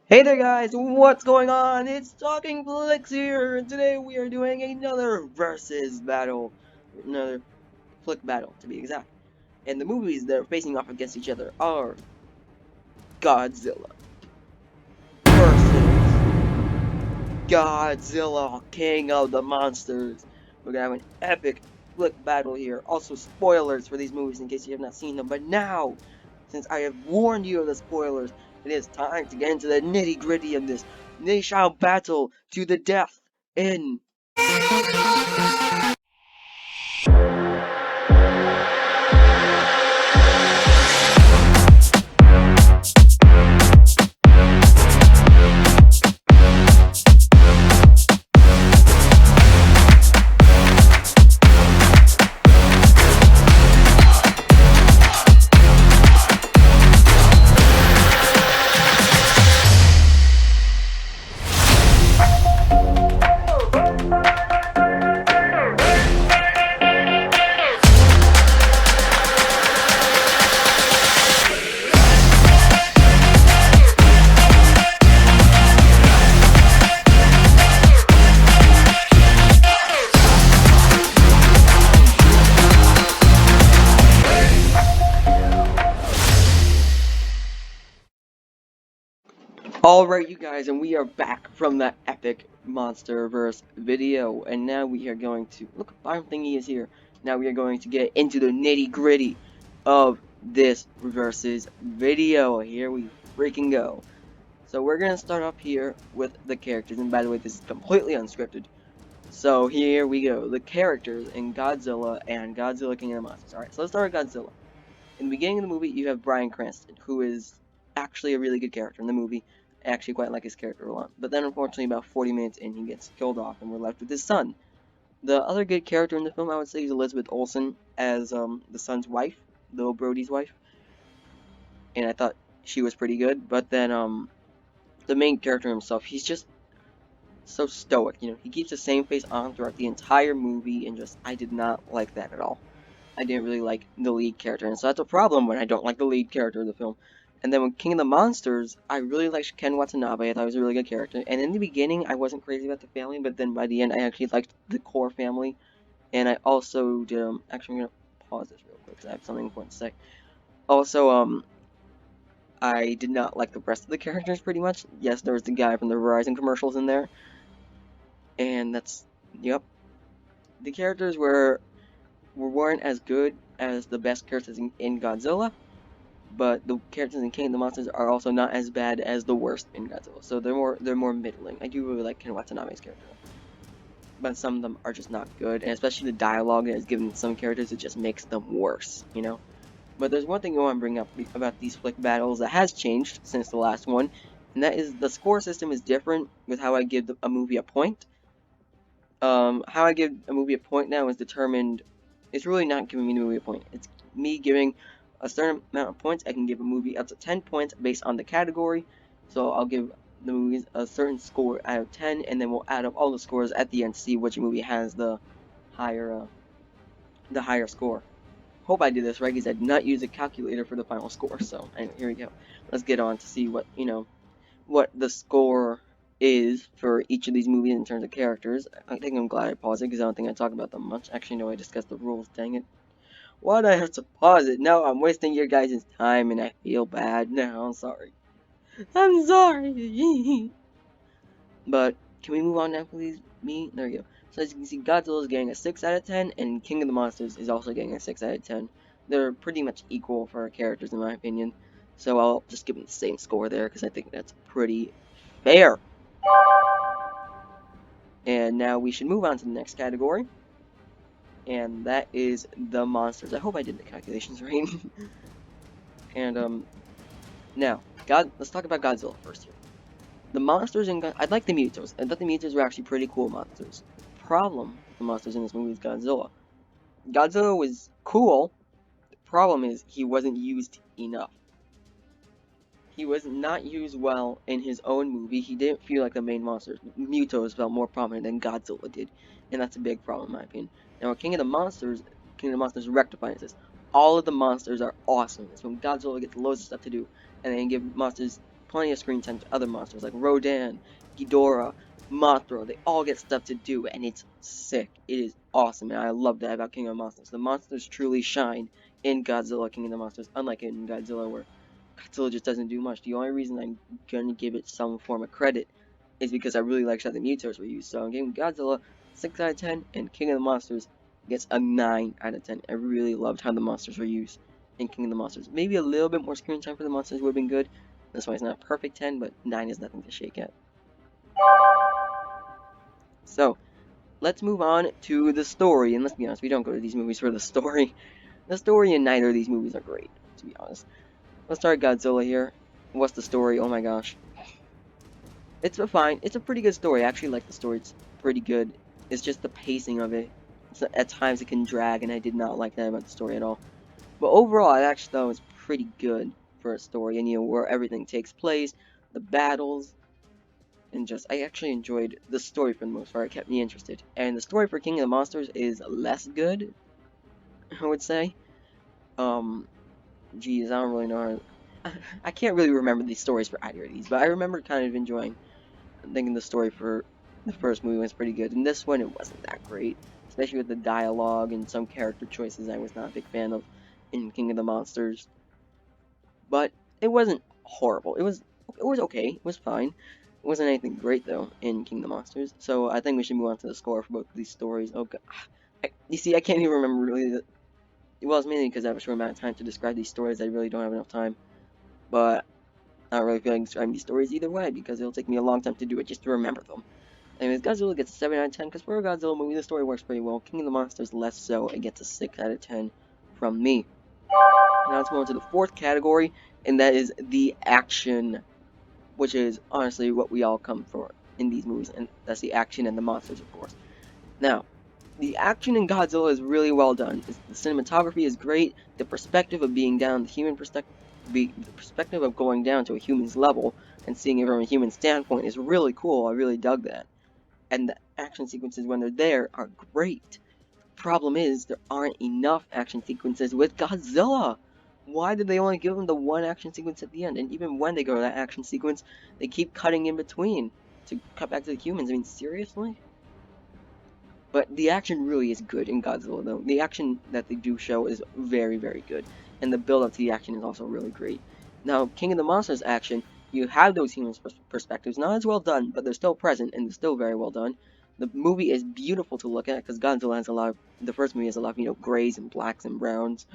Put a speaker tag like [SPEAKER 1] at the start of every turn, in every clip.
[SPEAKER 1] Hey there guys, what's going on? It's Talking Flicks here, and today we are doing another versus battle. Another flick battle, to be exact. And the movies that are facing off against each other are Godzilla versus Godzilla, King of the Monsters. We're gonna have an epic flick battle here. Also, spoilers for these movies in case you have not seen them. But now, since I have warned you of the spoilers, it is time to get into the nitty gritty of this. They shall battle to the death in. Alright, you guys, and we are back from that epic monsterverse video, and now we are going to look. Fire thingy is here. Now we are going to get into the nitty gritty of this versus video. Here we freaking go. So we're gonna start up here with the characters, and by the way, this is completely unscripted. So here we go. The characters in Godzilla and Godzilla King of the Monsters. Alright, so let's start with Godzilla. In the beginning of the movie, you have Bryan Cranston, who is actually a really good character in the movie. I actually quite like his character a lot. But then, unfortunately, about 40 minutes in, he gets killed off, and we're left with his son. The other good character in the film, I would say, is Elizabeth Olsen as the son's wife, Little Brody's wife. And I thought she was pretty good. But then the main character himself, he's just so stoic. You know, he keeps the same face on throughout the entire movie, and just I did not like that at all. I didn't really like the lead character, and so that's a problem when I don't like the lead character of the film. And then with King of the Monsters, I really liked Ken Watanabe. I thought he was a really good character. And in the beginning, I wasn't crazy about the family, but then by the end, I actually liked the core family. And I also did, actually, I'm gonna pause this real quick because I have something important to say. Also, I did not like the rest of the characters pretty much. Yes, there was the guy from the Verizon commercials in there. And that's, yep. The characters weren't as good as the best characters in Godzilla, but the characters in King of the Monsters are also not as bad as the worst in Godzilla. So they're more middling. I do really like Ken Watanabe's character, but some of them are just not good, and especially the dialogue that is given to some characters, it just makes them worse, you know. But there's one thing I want to bring up about these flick battles that has changed since the last one, and that is the score system is different with how I give a movie a point. How I give a movie a point now is determined. It's really not giving me the movie a point. It's me giving a certain amount of points. I can give a movie up to 10 points based on the category. So I'll give the movies a certain score out of 10, and then we'll add up all the scores at the end to see which movie has higher, the higher score. Hope I did this right, because I did not use a calculator for the final score. So anyway, here we go. Let's get on to see what the score is for each of these movies in terms of characters. I think I'm glad I paused it because I don't think I talk about them much. Actually, no, I discussed the rules. Dang it. Why'd I have to pause it? No, I'm wasting your guys' time and I feel bad now. I'm sorry. I'm sorry. But can we move on now, please? There we go. So as you can see, Godzilla is getting a 6 out of 10, and King of the Monsters is also getting a 6 out of 10. They're pretty much equal for our characters, in my opinion. So I'll just give them the same score there because I think that's pretty fair. And now we should move on to the next category. And that is the monsters. I hope I did the calculations right. And now, let's talk about Godzilla first here. The monsters in I like the Mutos. I thought the Mutos were actually pretty cool monsters. The problem with the monsters in this movie is Godzilla. Godzilla was cool. The problem is he wasn't used enough. He was not used well in his own movie. He didn't feel like the main monsters. Mutos felt more prominent than Godzilla did, and that's a big problem in my opinion. Now, King of the Monsters rectifies this. All of the monsters are awesome. It's when Godzilla gets loads of stuff to do, and then give monsters plenty of screen time to other monsters like Rodan, Ghidorah, Mothra. They all get stuff to do, and it's sick. It is awesome, and I love that about King of the Monsters. The monsters truly shine in Godzilla King of the Monsters, unlike in Godzilla where Godzilla just doesn't do much. The only reason I'm gonna give it some form of credit is because I really like how the Mutos were used. So I'm giving Godzilla 6 out of 10, and King of the Monsters gets a 9 out of 10. I really loved how the monsters were used in King of the Monsters. Maybe a little bit more screen time for the monsters would have been good. That's why it's not a perfect 10, but 9 is nothing to shake at. So, let's move on to the story. And let's be honest, we don't go to these movies for the story. The story in neither of these movies are great, to be honest. Let's start Godzilla here. What's the story? Oh my gosh. It's fine. It's a pretty good story. I actually like the story. It's pretty good. It's just the pacing of it. At times it can drag, and I did not like that about the story at all. But overall, I actually thought it was pretty good for a story, and where everything takes place, the battles, and just I actually enjoyed the story for the most part. It kept me interested. And the story for King of the Monsters is less good, I would say. Geez, I don't really know. I can't really remember these stories for either of these, but I remember kind of enjoying. Thinking the story for the first movie was pretty good, and this one it wasn't that great, especially with the dialogue and some character choices I was not a big fan of in King of the Monsters. But it wasn't horrible. It was okay. It was fine. It wasn't anything great though in King of the Monsters. So I think we should move on to the score for both of these stories. Oh god, you see, I can't even remember really. Well, it's mainly because I have a short amount of time to describe these stories. I really don't have enough time, but I don't really feel like describing these stories either way because it'll take me a long time to do it just to remember them. Anyways, Godzilla gets a 7 out of 10 because for a Godzilla movie, the story works pretty well. King of the Monsters less so. It gets a 6 out of 10 from me. Now let's move on to the fourth category, and that is the action, which is honestly what we all come for in these movies, and that's the action and the monsters, of course. Now, the action in Godzilla is really well done. The cinematography is great. The perspective of being down, the human perspective, the perspective of going down to a human's level and seeing it from a human standpoint is really cool. I really dug that. And the action sequences when they're there are great. Problem is, there aren't enough action sequences with Godzilla. Why did they only give him the one action sequence at the end? And even when they go to that action sequence, they keep cutting in between to cut back to the humans. I mean, seriously? But the action really is good in Godzilla, though. The action that they do show is very, very good. And the build-up to the action is also really great. Now, King of the Monsters action, you have those human perspectives. Not as well done, but they're still present, and they're still very well done. The movie is beautiful to look at, because Godzilla has a lot of... The first movie has a lot of, grays and blacks and browns.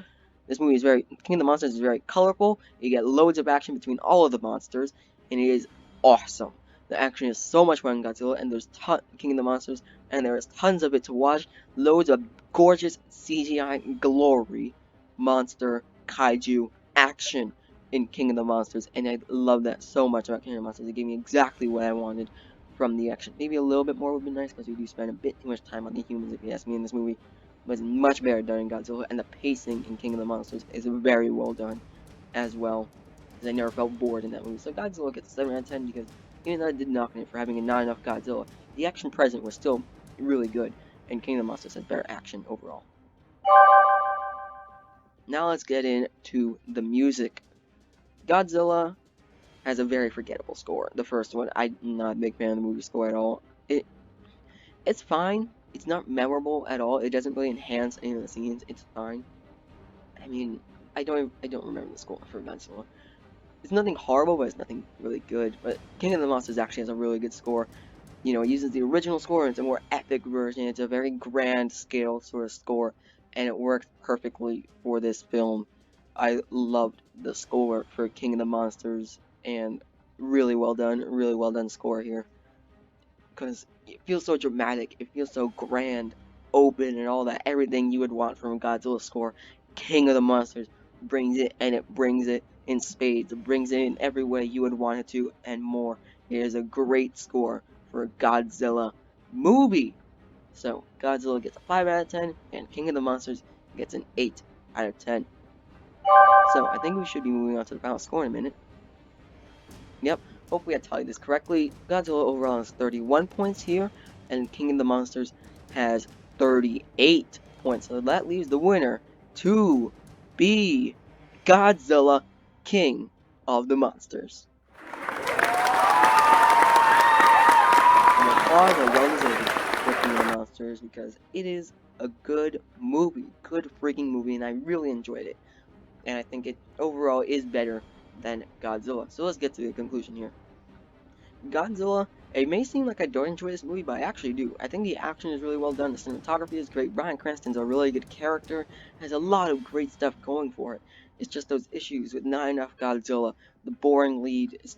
[SPEAKER 1] This movie is very... King of the Monsters is very colorful. You get loads of action between all of the monsters, and it is awesome. The action is so much fun in Godzilla, and there's King of the Monsters, and there is tons of it to watch. Loads of gorgeous CGI glory, monster, kaiju, action in King of the Monsters, and I love that so much about King of the Monsters. It gave me exactly what I wanted from the action. Maybe a little bit more would be nice, because we do spend a bit too much time on the humans, if you ask me, in this movie. But it's much better done in Godzilla, and the pacing in King of the Monsters is very well done as well, because I never felt bored in that movie. So Godzilla gets a 7 out of 10, because even though I did knock on it for having not enough Godzilla, the action present was still really good, and King of the Monsters has better action overall. Now let's get into the music. Godzilla has a very forgettable score. The first one, I'm not a big fan of the movie score at all. It's fine. It's not memorable at all. It doesn't really enhance any of the scenes. It's fine. I mean, I don't remember the score for Godzilla. It's nothing horrible, but it's nothing really good. But King of the Monsters actually has a really good score. It uses the original score, and it's a more epic version. It's a very grand scale sort of score, and it works perfectly for this film. I loved the score for King of the Monsters, and really well done score here. Because it feels so dramatic, it feels so grand, open, and all that, everything you would want from a Godzilla score. King of the Monsters brings it, and it brings it in spades. It brings it in every way you would want it to, and more. It is a great score for a Godzilla movie. So, Godzilla gets a 5 out of 10, and King of the Monsters gets an 8 out of 10. So, I think we should be moving on to the final score in a minute. Yep, hopefully I tallied this correctly. Godzilla overall has 31 points here, and King of the Monsters has 38 points. So that leaves the winner to be Godzilla, King of the Monsters. applause are well deserved for King of the Monsters because it is a good movie, good freaking movie, and I really enjoyed it. And I think it overall is better than Godzilla. So let's get to the conclusion here. Godzilla, it may seem like I don't enjoy this movie, but I actually do. I think the action is really well done, the cinematography is great, Bryan Cranston's a really good character, has a lot of great stuff going for it. It's just those issues with not enough Godzilla, the boring lead is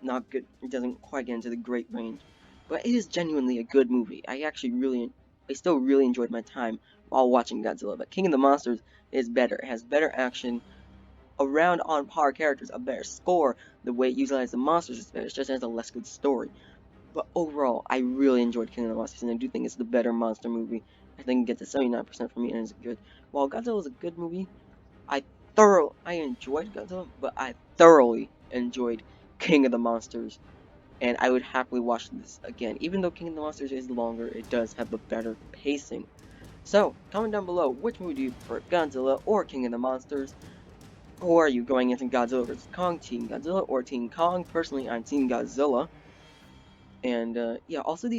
[SPEAKER 1] not good, it doesn't quite get into the great range. But it is genuinely a good movie. I still really enjoyed my time while watching Godzilla, but King of the Monsters is better. It has better action, around on par characters, a better score, the way it utilizes the monsters is better, it just has a less good story. But overall, I really enjoyed King of the Monsters, and I do think it's the better monster movie. I think it gets a 79% for me, and it's good. While Godzilla is a good movie, I enjoyed Godzilla, but I thoroughly enjoyed King of the Monsters, and I would happily watch this again. Even though King of the Monsters is longer, it does have a better pacing. So, comment down below, which movie do you prefer, Godzilla or King of the Monsters? Or are you going into Godzilla vs. Kong, Team Godzilla, or Team Kong? Personally, I'm Team Godzilla. And yeah, also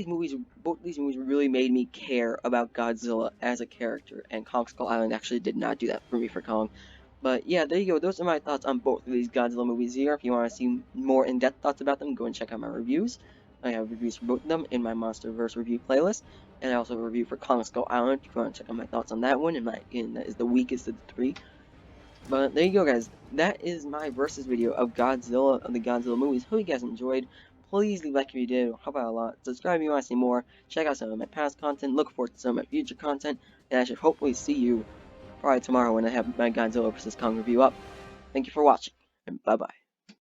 [SPEAKER 1] both these movies really made me care about Godzilla as a character, and Kong Skull Island actually did not do that for me for Kong. But yeah, there you go. Those are my thoughts on both of these Godzilla movies here. If you want to see more in-depth thoughts about them, go and check out my reviews. I have reviews for both of them in my MonsterVerse review playlist, and I also have a review for Kong Skull Island. If you want to check out my thoughts on that one, that is the weakest of the three. But there you go, guys. That is my versus video of the Godzilla movies. Hope you guys enjoyed. Please leave a like if you did. Help out a lot. Subscribe if you want to see more. Check out some of my past content. Look forward to some of my future content. And I should hopefully see you probably tomorrow when I have my Godzilla vs. Kong review up. Thank you for watching, and bye-bye.